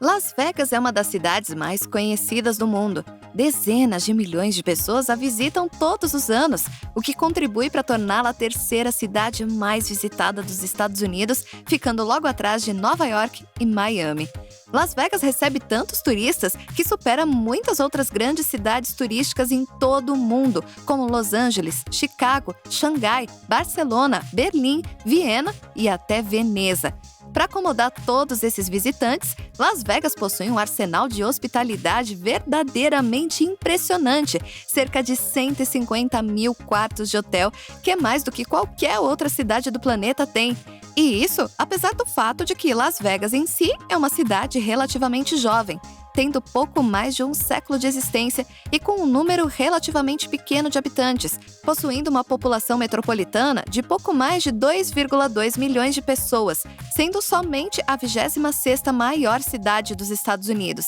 Las Vegas é uma das cidades mais conhecidas do mundo. Dezenas de milhões de pessoas a visitam todos os anos, o que contribui para torná-la a terceira cidade mais visitada dos Estados Unidos, ficando logo atrás de Nova York e Miami. Las Vegas recebe tantos turistas que supera muitas outras grandes cidades turísticas em todo o mundo, como Los Angeles, Chicago, Xangai, Barcelona, Berlim, Viena e até Veneza. Para acomodar todos esses visitantes, Las Vegas possui um arsenal de hospitalidade verdadeiramente impressionante, cerca de 150 mil quartos de hotel, que é mais do que qualquer outra cidade do planeta tem. E isso, apesar do fato de que Las Vegas em si é uma cidade relativamente jovem, tendo pouco mais de um século de existência e com um número relativamente pequeno de habitantes, possuindo uma população metropolitana de pouco mais de 2,2 milhões de pessoas, sendo somente a 26ª maior cidade dos Estados Unidos.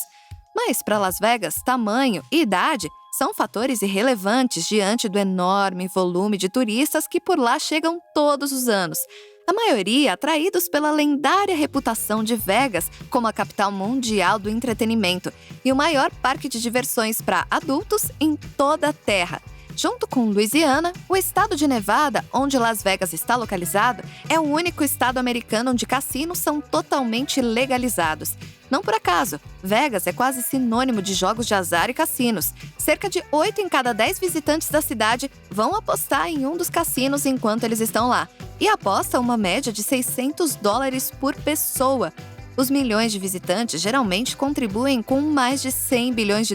Mas para Las Vegas, tamanho e idade são fatores irrelevantes diante do enorme volume de turistas que por lá chegam todos os anos. A maioria atraídos pela lendária reputação de Vegas como a capital mundial do entretenimento e o maior parque de diversões para adultos em toda a Terra. Junto com Louisiana, o estado de Nevada, onde Las Vegas está localizado, é o único estado americano onde cassinos são totalmente legalizados. Não por acaso, Vegas é quase sinônimo de jogos de azar e cassinos. Cerca de 8 em cada 10 visitantes da cidade vão apostar em um dos cassinos enquanto eles estão lá. E aposta uma média de $600 por pessoa. Os milhões de visitantes geralmente contribuem com mais de $100 bilhões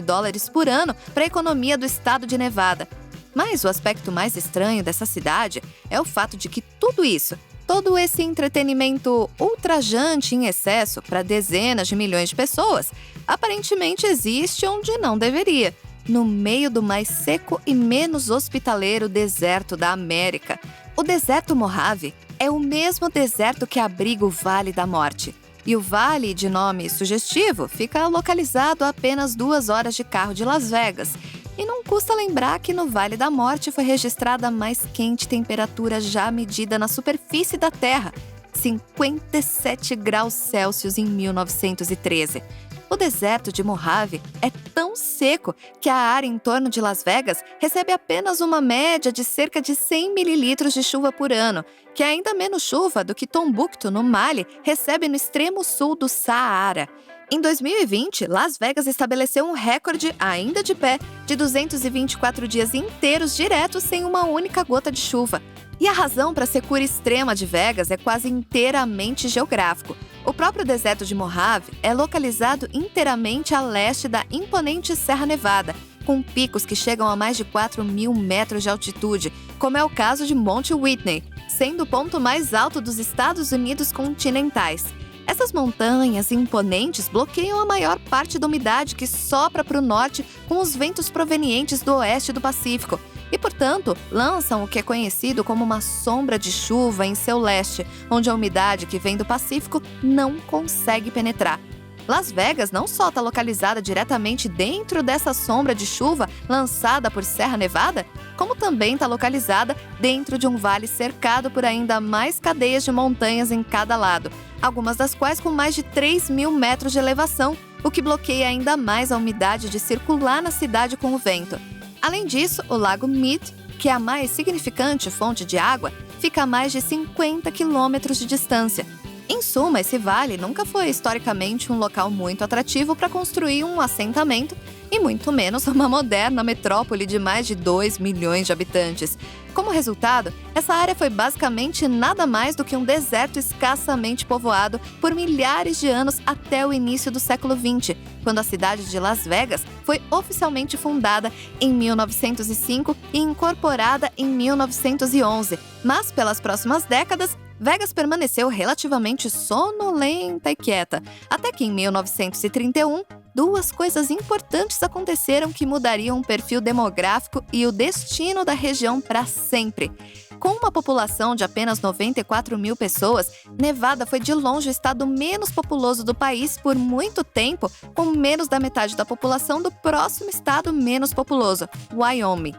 por ano para a economia do estado de Nevada. Mas o aspecto mais estranho dessa cidade é o fato de que tudo isso, todo esse entretenimento ultrajante em excesso para dezenas de milhões de pessoas, aparentemente existe onde não deveria, no meio do mais seco e menos hospitaleiro deserto da América. O deserto Mojave é o mesmo deserto que abriga o Vale da Morte. E o vale, de nome sugestivo, fica localizado a apenas 2 horas de carro de Las Vegas. E não custa lembrar que no Vale da Morte foi registrada a mais quente temperatura já medida na superfície da Terra, 57 graus Celsius em 1913. O deserto de Mojave é tão seco que a área em torno de Las Vegas recebe apenas uma média de cerca de 100 mililitros de chuva por ano, que é ainda menos chuva do que Tombuctu, no Mali, recebe no extremo sul do Saara. Em 2020, Las Vegas estabeleceu um recorde, ainda de pé, de 224 dias inteiros diretos sem uma única gota de chuva. E a razão para a secura extrema de Vegas é quase inteiramente geográfico. O próprio deserto de Mojave é localizado inteiramente a leste da imponente Serra Nevada, com picos que chegam a mais de 4.000 metros de altitude, como é o caso de Monte Whitney, sendo o ponto mais alto dos Estados Unidos continentais. Essas montanhas imponentes bloqueiam a maior parte da umidade que sopra para o norte com os ventos provenientes do oeste do Pacífico e, portanto, lançam o que é conhecido como uma sombra de chuva em seu leste, onde a umidade que vem do Pacífico não consegue penetrar. Las Vegas não só está localizada diretamente dentro dessa sombra de chuva lançada por Serra Nevada, como também está localizada dentro de um vale cercado por ainda mais cadeias de montanhas em cada lado, algumas das quais com mais de 3.000 metros de elevação, o que bloqueia ainda mais a umidade de circular na cidade com o vento. Além disso, o Lago Mead, que é a mais significante fonte de água, fica a mais de 50 quilômetros de distância. Em suma, esse vale nunca foi historicamente um local muito atrativo para construir um assentamento e muito menos uma moderna metrópole de mais de 2 milhões de habitantes. Como resultado, essa área foi basicamente nada mais do que um deserto escassamente povoado por milhares de anos até o início do século XX, quando a cidade de Las Vegas foi oficialmente fundada em 1905 e incorporada em 1911. Mas, pelas próximas décadas, Vegas permaneceu relativamente sonolenta e quieta, até que em 1931, duas coisas importantes aconteceram que mudariam o perfil demográfico e o destino da região para sempre. Com uma população de apenas 94 mil pessoas, Nevada foi de longe o estado menos populoso do país por muito tempo, com menos da metade da população do próximo estado menos populoso, Wyoming.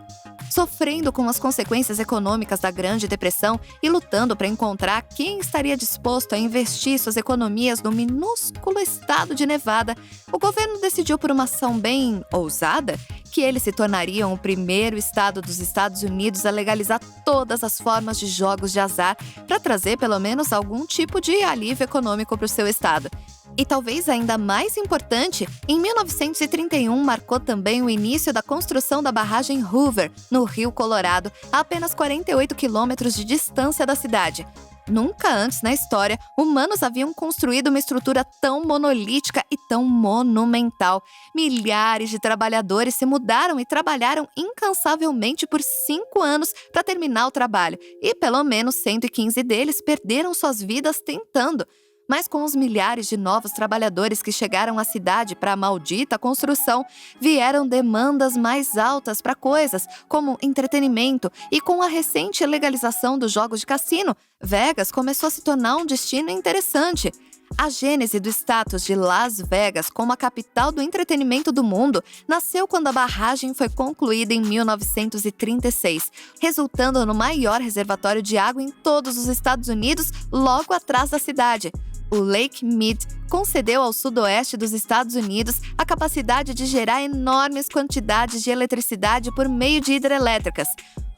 sofrendo com as consequências econômicas da Grande Depressão e lutando para encontrar quem estaria disposto a investir suas economias no minúsculo estado de Nevada, o governo decidiu por uma ação bem ousada que eles se tornariam o primeiro estado dos Estados Unidos a legalizar todas as formas de jogos de azar para trazer pelo menos algum tipo de alívio econômico para o seu estado. E talvez ainda mais importante, em 1931 marcou também o início da construção da barragem Hoover, no Rio Colorado, a apenas 48 quilômetros de distância da cidade. Nunca antes na história, humanos haviam construído uma estrutura tão monolítica e tão monumental. Milhares de trabalhadores se mudaram e trabalharam incansavelmente por 5 anos para terminar o trabalho, e pelo menos 115 deles perderam suas vidas tentando. Mas com os milhares de novos trabalhadores que chegaram à cidade para a maldita construção, vieram demandas mais altas para coisas como entretenimento, e com a recente legalização dos jogos de cassino, Vegas começou a se tornar um destino interessante. A gênese do status de Las Vegas como a capital do entretenimento do mundo nasceu quando a barragem foi concluída em 1936, resultando no maior reservatório de água em todos os Estados Unidos, logo atrás da cidade. O Lake Mead concedeu ao sudoeste dos Estados Unidos a capacidade de gerar enormes quantidades de eletricidade por meio de hidrelétricas.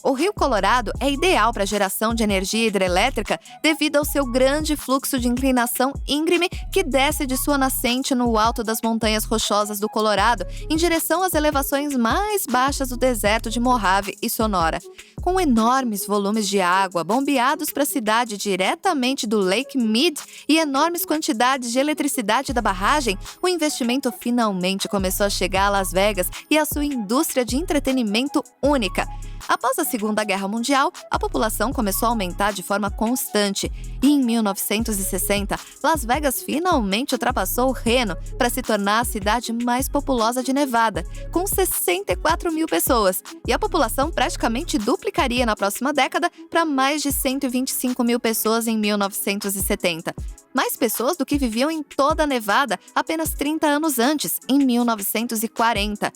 O Rio Colorado é ideal para a geração de energia hidrelétrica devido ao seu grande fluxo de inclinação íngreme que desce de sua nascente no alto das montanhas rochosas do Colorado em direção às elevações mais baixas do deserto de Mojave e Sonora. Com enormes volumes de água bombeados para a cidade diretamente do Lake Mead e enormes quantidades de eletricidade da barragem, o investimento finalmente começou a chegar a Las Vegas e a sua indústria de entretenimento única. Após a Segunda Guerra Mundial, a população começou a aumentar de forma constante e, em 1960, Las Vegas finalmente ultrapassou o Reno para se tornar a cidade mais populosa de Nevada, com 64 mil pessoas, e a população praticamente duplicaria na próxima década para mais de 125 mil pessoas em 1970. Mais pessoas do que viviam em toda a Nevada apenas 30 anos antes, em 1940.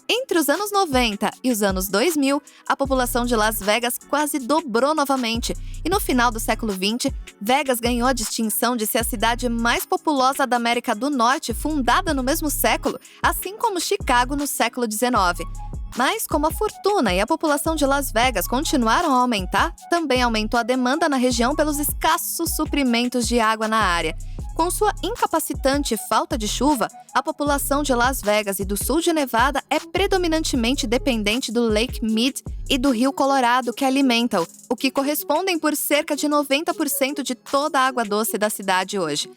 Entre os anos 90 e os anos 2000, a população de Las Vegas quase dobrou novamente, e no final do século XX, Vegas ganhou a distinção de ser a cidade mais populosa da América do Norte, fundada no mesmo século, assim como Chicago no século XIX. Mas, como a fortuna e a população de Las Vegas continuaram a aumentar, também aumentou a demanda na região pelos escassos suprimentos de água na área. Com sua incapacitante falta de chuva, a população de Las Vegas e do sul de Nevada é predominantemente dependente do Lake Mead e do Rio Colorado que alimenta-o, o que correspondem por cerca de 90% de toda a água doce da cidade hoje.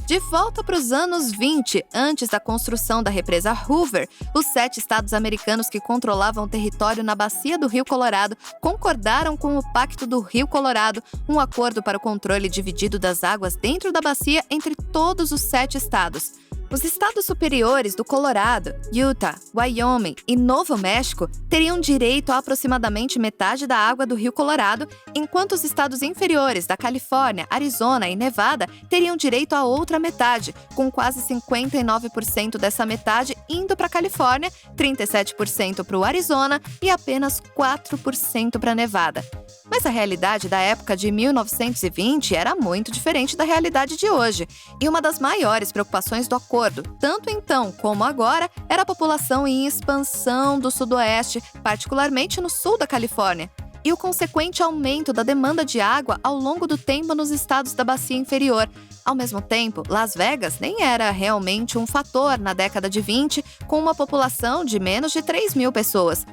De volta para os anos 20, antes da construção da represa Hoover, os 7 estados americanos que controlavam o território na bacia do Rio Colorado concordaram com o Pacto do Rio Colorado, um acordo para o controle dividido das águas dentro da bacia entre todos os 7 estados. Os estados superiores do Colorado, Utah, Wyoming e Novo México teriam direito a aproximadamente metade da água do Rio Colorado, enquanto os estados inferiores da Califórnia, Arizona e Nevada teriam direito a outra metade, com quase 59% dessa metade indo para a Califórnia, 37% para o Arizona e apenas 4% para Nevada. Mas a realidade da época de 1920 era muito diferente da realidade de hoje, e uma das maiores preocupações do acordo, tanto então como agora, era a população em expansão do sudoeste, particularmente no sul da Califórnia, e o consequente aumento da demanda de água ao longo do tempo nos estados da bacia inferior. Ao mesmo tempo, Las Vegas nem era realmente um fator na década de 20, com uma população de menos de 3 mil pessoas.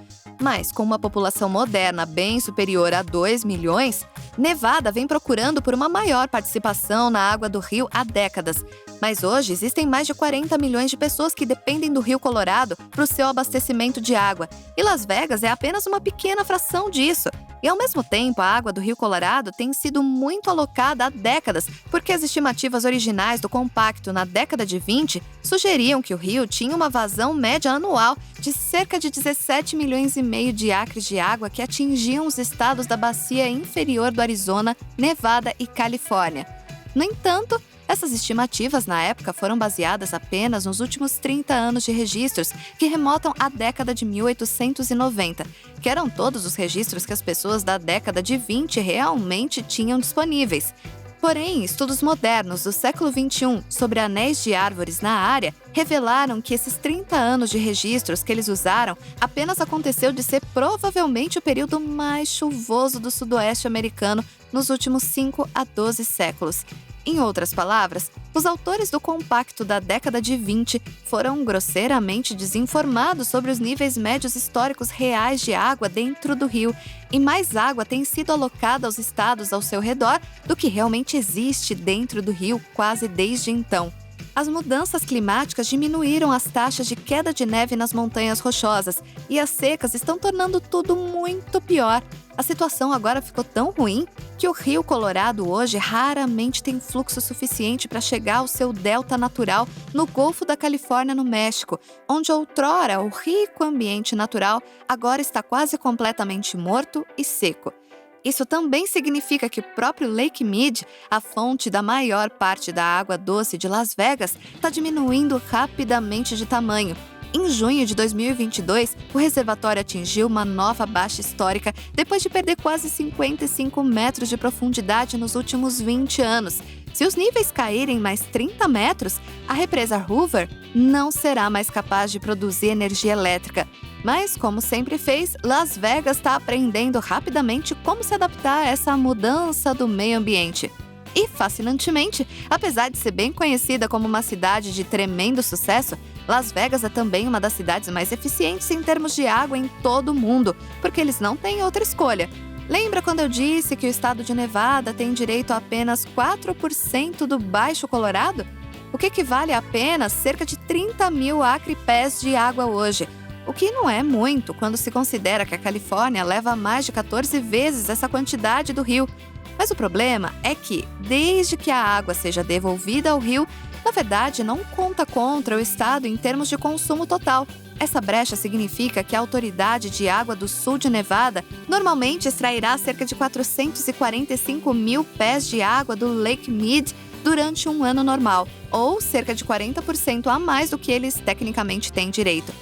Mas, com uma população moderna bem superior a 2 milhões, Nevada vem procurando por uma maior participação na água do rio há décadas. Mas hoje existem mais de 40 milhões de pessoas que dependem do Rio Colorado para o seu abastecimento de água, e Las Vegas é apenas uma pequena fração disso. E, ao mesmo tempo, a água do Rio Colorado tem sido muito alocada há décadas, porque as estimativas originais do compacto na década de 20 sugeriam que o rio tinha uma vazão média anual de cerca de 17 milhões e meio de acres de água que atingiam os estados da bacia inferior do Arizona, Nevada e Califórnia. No entanto, Essas estimativas, na época, foram baseadas apenas nos últimos 30 anos de registros, que remontam à década de 1890, que eram todos os registros que as pessoas da década de 20 realmente tinham disponíveis. Porém, estudos modernos do século XXI sobre anéis de árvores na área revelaram que esses 30 anos de registros que eles usaram apenas aconteceu de ser provavelmente o período mais chuvoso do sudoeste americano nos últimos 5 a 12 séculos. Em outras palavras, os autores do compacto da década de 20 foram grosseiramente desinformados sobre os níveis médios históricos reais de água dentro do rio, e mais água tem sido alocada aos estados ao seu redor do que realmente existe dentro do rio quase desde então. As mudanças climáticas diminuíram as taxas de queda de neve nas montanhas rochosas e as secas estão tornando tudo muito pior. A situação agora ficou tão ruim que o Rio Colorado hoje raramente tem fluxo suficiente para chegar ao seu delta natural no Golfo da Califórnia, no México, onde outrora o rico ambiente natural agora está quase completamente morto e seco. Isso também significa que o próprio Lake Mead, a fonte da maior parte da água doce de Las Vegas, está diminuindo rapidamente de tamanho. Em junho de 2022, o reservatório atingiu uma nova baixa histórica depois de perder quase 55 metros de profundidade nos últimos 20 anos. Se os níveis caírem mais 30 metros, a represa Hoover não será mais capaz de produzir energia elétrica. Mas, como sempre fez, Las Vegas está aprendendo rapidamente como se adaptar a essa mudança do meio ambiente. E, fascinantemente, apesar de ser bem conhecida como uma cidade de tremendo sucesso, Las Vegas é também uma das cidades mais eficientes em termos de água em todo o mundo, porque eles não têm outra escolha. Lembra quando eu disse que o estado de Nevada tem direito a apenas 4% do Baixo Colorado? O que equivale a apenas cerca de 30 mil acre-pés de água hoje. O que não é muito quando se considera que a Califórnia leva mais de 14 vezes essa quantidade do rio. Mas o problema é que, desde que a água seja devolvida ao rio, na verdade não conta contra o estado em termos de consumo total. Essa brecha significa que a Autoridade de Água do Sul de Nevada normalmente extrairá cerca de 445 mil pés de água do Lake Mead durante um ano normal, ou cerca de 40% a mais do que eles tecnicamente têm direito.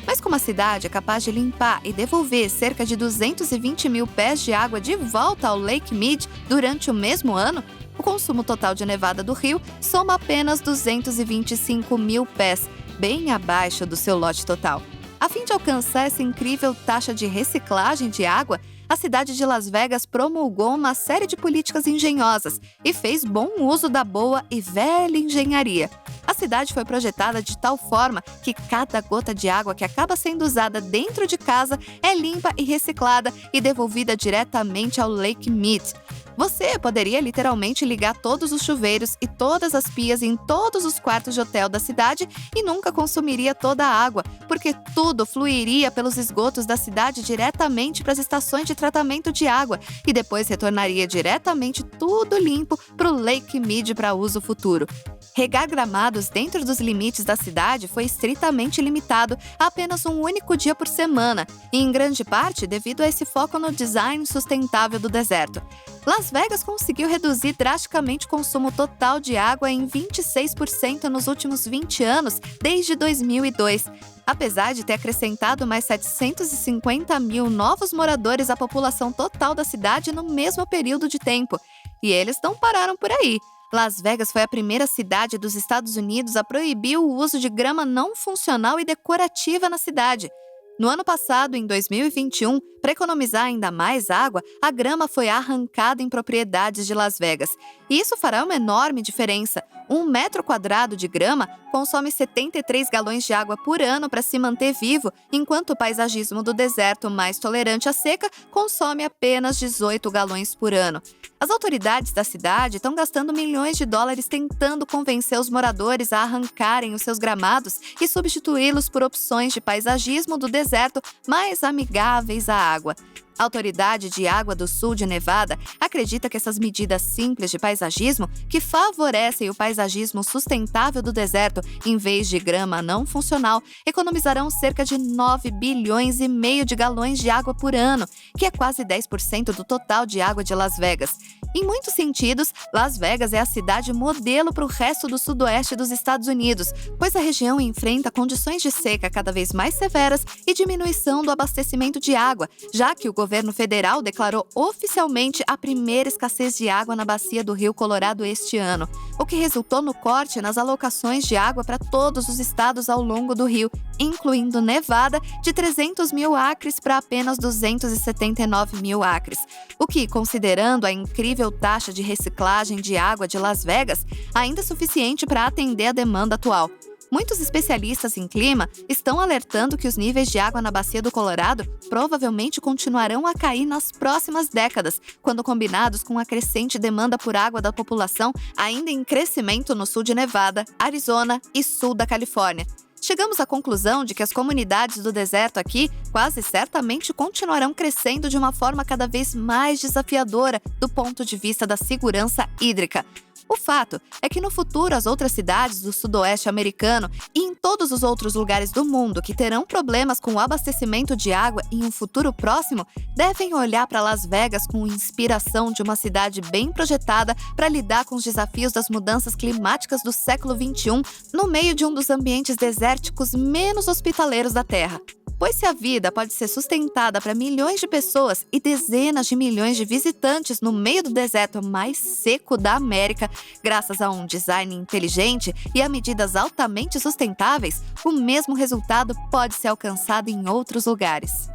Mas como a cidade é capaz de limpar e devolver cerca de 220 mil pés de água de volta ao Lake Mead durante o mesmo ano, o consumo total de Nevada do Rio soma apenas 225 mil pés, bem abaixo do seu lote total. A fim de alcançar essa incrível taxa de reciclagem de água, a cidade de Las Vegas promulgou uma série de políticas engenhosas e fez bom uso da boa e velha engenharia. A cidade foi projetada de tal forma que cada gota de água que acaba sendo usada dentro de casa é limpa e reciclada e devolvida diretamente ao Lake Mead. Você poderia literalmente ligar todos os chuveiros e todas as pias em todos os quartos de hotel da cidade e nunca consumiria toda a água, porque tudo fluiria pelos esgotos da cidade diretamente para as estações de tratamento de água e depois retornaria diretamente tudo limpo para o Lake Mead para uso futuro. Regar gramados dentro dos limites da cidade foi estritamente limitado a apenas um único dia por semana, e em grande parte devido a esse foco no design sustentável do deserto. Las Vegas conseguiu reduzir drasticamente o consumo total de água em 26% nos últimos 20 anos, desde 2002. Apesar de ter acrescentado mais 750 mil novos moradores à população total da cidade no mesmo período de tempo. E eles não pararam por aí. Las Vegas foi a primeira cidade dos Estados Unidos a proibir o uso de grama não funcional e decorativa na cidade. No ano passado, em 2021, para economizar ainda mais água, a grama foi arrancada em propriedades de Las Vegas. E isso fará uma enorme diferença. 1 metro quadrado de grama consome 73 galões de água por ano para se manter vivo, enquanto o paisagismo do deserto mais tolerante à seca consome apenas 18 galões por ano. As autoridades da cidade estão gastando milhões de dólares tentando convencer os moradores a arrancarem os seus gramados e substituí-los por opções de paisagismo do deserto mais amigáveis à água. A Autoridade de Água do Sul de Nevada acredita que essas medidas simples de paisagismo, que favorecem o paisagismo sustentável do deserto em vez de grama não funcional, economizarão cerca de 9 bilhões e meio de galões de água por ano, que é quase 10% do total de água de Las Vegas. Em muitos sentidos, Las Vegas é a cidade modelo para o resto do sudoeste dos Estados Unidos, pois a região enfrenta condições de seca cada vez mais severas e diminuição do abastecimento de água, já que o governo federal declarou oficialmente a primeira escassez de água na bacia do Rio Colorado este ano, o que resultou no corte nas alocações de água para todos os estados ao longo do rio, incluindo Nevada, de 300 mil acres para apenas 279 mil acres, o que, considerando a incrível taxa de reciclagem de água de Las Vegas, ainda é suficiente para atender a demanda atual. Muitos especialistas em clima estão alertando que os níveis de água na bacia do Colorado provavelmente continuarão a cair nas próximas décadas, quando combinados com a crescente demanda por água da população ainda em crescimento no sul de Nevada, Arizona e sul da Califórnia. Chegamos à conclusão de que as comunidades do deserto aqui quase certamente continuarão crescendo de uma forma cada vez mais desafiadora do ponto de vista da segurança hídrica. O fato é que no futuro as outras cidades do sudoeste americano e em todos os outros lugares do mundo que terão problemas com o abastecimento de água em um futuro próximo devem olhar para Las Vegas com inspiração de uma cidade bem projetada para lidar com os desafios das mudanças climáticas do século XXI no meio de um dos ambientes desérticos menos hospitaleiros da Terra. Pois se a vida pode ser sustentada para milhões de pessoas e dezenas de milhões de visitantes no meio do deserto mais seco da América, graças a um design inteligente e a medidas altamente sustentáveis, o mesmo resultado pode ser alcançado em outros lugares.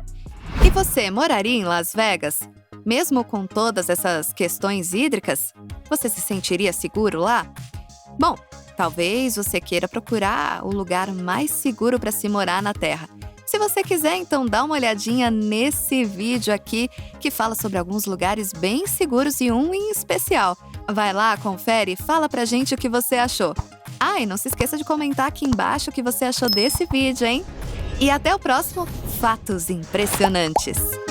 E você moraria em Las Vegas? Mesmo com todas essas questões hídricas, você se sentiria seguro lá? Bom, talvez você queira procurar o lugar mais seguro para se morar na Terra. Se você quiser, então dá uma olhadinha nesse vídeo aqui que fala sobre alguns lugares bem seguros e um em especial. Vai lá, confere e fala pra gente o que você achou. Ah, e não se esqueça de comentar aqui embaixo o que você achou desse vídeo, hein? E até o próximo Fatos Impressionantes!